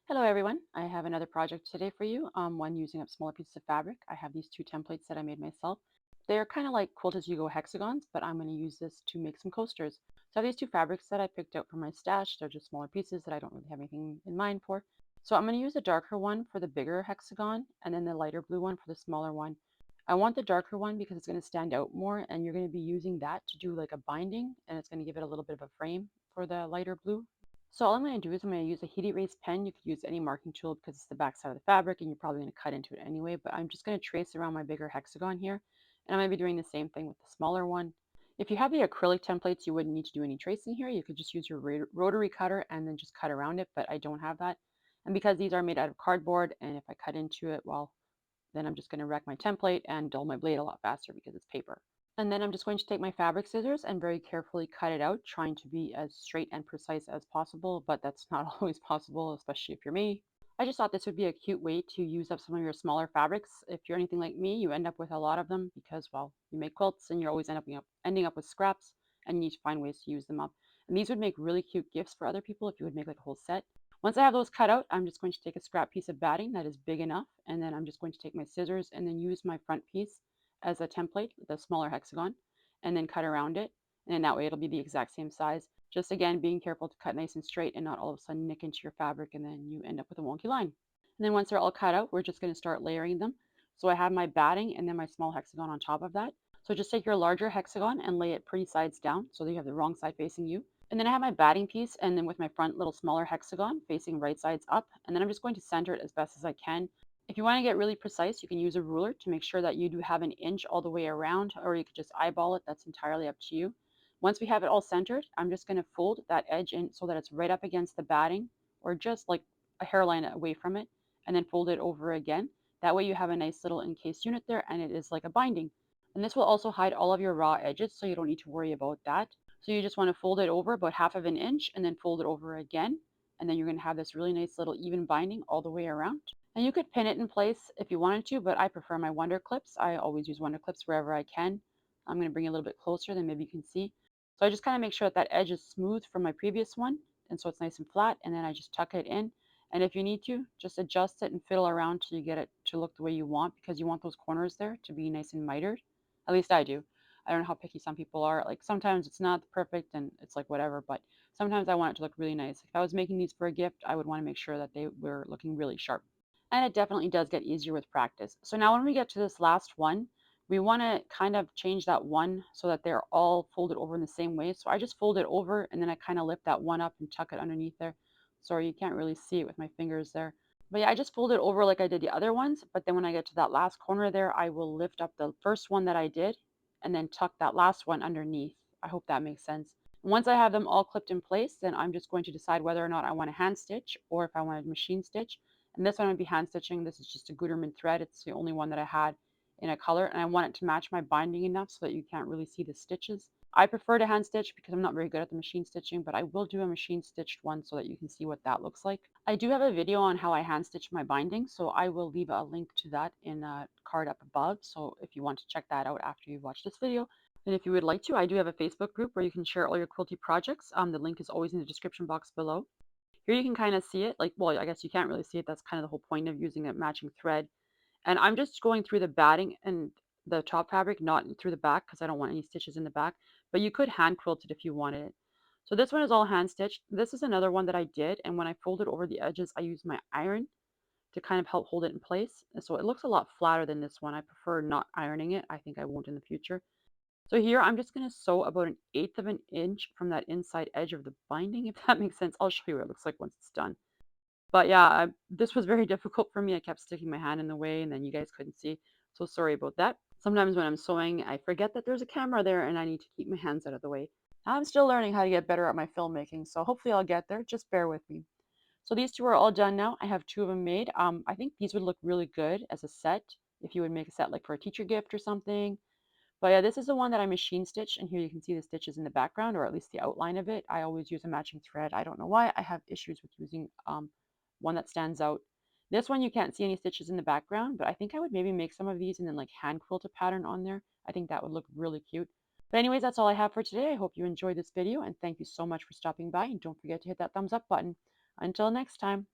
Hello everyone, I have another project today for you, one using up smaller pieces of fabric. I have these two templates that I made myself. They're kind of like Quilt As You Go hexagons, but I'm going to use this to make some coasters. So I have these two fabrics that I picked out from my stash. They're just smaller pieces that I don't really have anything in mind for. So I'm going to use a darker one for the bigger hexagon and then the lighter blue one for the smaller one. I want the darker one because it's going to stand out more and you're going to be using that to do like a binding and it's going to give it a little bit of a frame for the lighter blue. So all I'm going to do is I'm going to use a heat erase pen. You could use any marking tool because it's the back side of the fabric and you're probably going to cut into it anyway, but I'm just going to trace around my bigger hexagon here. And I'm going to be doing the same thing with the smaller one. If you have the acrylic templates, you wouldn't need to do any tracing here. You could just use your rotary cutter and then just cut around it, but I don't have that. And because these are made out of cardboard, and if I cut into it, well, then I'm just going to wreck my template and dull my blade a lot faster because it's paper. And then I'm just going to take my fabric scissors and very carefully cut it out, trying to be as straight and precise as possible, but that's not always possible, especially if you're me. I just thought this would be a cute way to use up some of your smaller fabrics. If you're anything like me, you end up with a lot of them because, well, you make quilts and you're always ending up with scraps and you need to find ways to use them up. And these would make really cute gifts for other people if you would make like a whole set. Once I have those cut out, I'm just going to take a scrap piece of batting that is big enough, and then I'm just going to take my scissors and then use my front piece as a template, the smaller hexagon, and then cut around it. And then that way it'll be the exact same size. Just again, being careful to cut nice and straight and not all of a sudden nick into your fabric and then you end up with a wonky line. And then once they're all cut out, we're just going to start layering them. So I have my batting and then my small hexagon on top of that. So just take your larger hexagon and lay it pretty sides down so that you have the wrong side facing you. And then I have my batting piece and then with my front little smaller hexagon facing right sides up. And then I'm just going to center it as best as I can. If you want to get really precise, you can use a ruler to make sure that you do have an inch all the way around, or you could just eyeball it. That's entirely up to you. Once we have it all centered, I'm just going to fold that edge in so that it's right up against the batting or just like a hairline away from it, and then fold it over again. That way you have a nice little encased unit there and it is like a binding. And this will also hide all of your raw edges, so you don't need to worry about that. So you just want to fold it over about half of an inch and then fold it over again. And then you're going to have this really nice little even binding all the way around. And you could pin it in place if you wanted to, but I prefer my Wonder Clips. I always use Wonder Clips wherever I can. I'm going to bring it a little bit closer, then maybe you can see. So I just kind of make sure that that edge is smooth from my previous one, and so it's nice and flat, and then I just tuck it in. And if you need to, just adjust it and fiddle around till you get it to look the way you want, because you want those corners there to be nice and mitered. At least I do. I don't know how picky some people are. Like sometimes it's not perfect and it's like whatever, but sometimes I want it to look really nice. If I was making these for a gift, I would want to make sure that they were looking really sharp. And it definitely does get easier with practice. So now when we get to this last one, we want to kind of change that one so that they're all folded over in the same way. So I just fold it over and then I kind of lift that one up and tuck it underneath there. Sorry, you can't really see it with my fingers there. But yeah, I just fold it over like I did the other ones. But then when I get to that last corner there, I will lift up the first one that I did and then tuck that last one underneath. I hope that makes sense. And once I have them all clipped in place, then I'm just going to decide whether or not I want to hand stitch or if I want to machine stitch. And this one would be hand stitching. This is just a Gutermann thread. It's the only one that I had in a color, and I want it to match my binding enough so that you can't really see the stitches. I prefer to hand stitch because I'm not very good at the machine stitching, but I will do a machine stitched one so that you can see what that looks like. I do have a video on how I hand stitch my binding, so I will leave a link to that in a card up above. So if you want to check that out after you watch this video, and if you would like to, I do have a Facebook group where you can share all your quilty projects. The link is always in the description box below. Here you can kind of see it. Like, well, I guess you can't really see it. That's kind of the whole point of using a matching thread. And I'm just going through the batting and the top fabric, not through the back because I don't want any stitches in the back. But you could hand quilt it if you wanted it. So this one is all hand stitched. This is another one that I did. And when I folded over the edges, I used my iron to kind of help hold it in place. And so it looks a lot flatter than this one. I prefer not ironing it. I think I won't in the future. So here I'm just going to sew about an eighth of an inch from that inside edge of the binding, if that makes sense. I'll show you what it looks like once it's done. But yeah, this was very difficult for me. I kept sticking my hand in the way and then you guys couldn't see. So sorry about that. Sometimes when I'm sewing, I forget that there's a camera there and I need to keep my hands out of the way. I'm still learning how to get better at my filmmaking, so hopefully I'll get there. Just bear with me. So these two are all done now. I have two of them made. I think these would look really good as a set if you would make a set like for a teacher gift or something. But yeah, this is the one that I machine stitched, and here you can see the stitches in the background, or at least the outline of it. I always use a matching thread. I don't know why. I have issues with using one that stands out. This one you can't see any stitches in the background, but I think I would maybe make some of these and then like hand quilt a pattern on there. I think that would look really cute. But anyways, that's all I have for today. I hope you enjoyed this video, and thank you so much for stopping by, and don't forget to hit that thumbs up button. Until next time.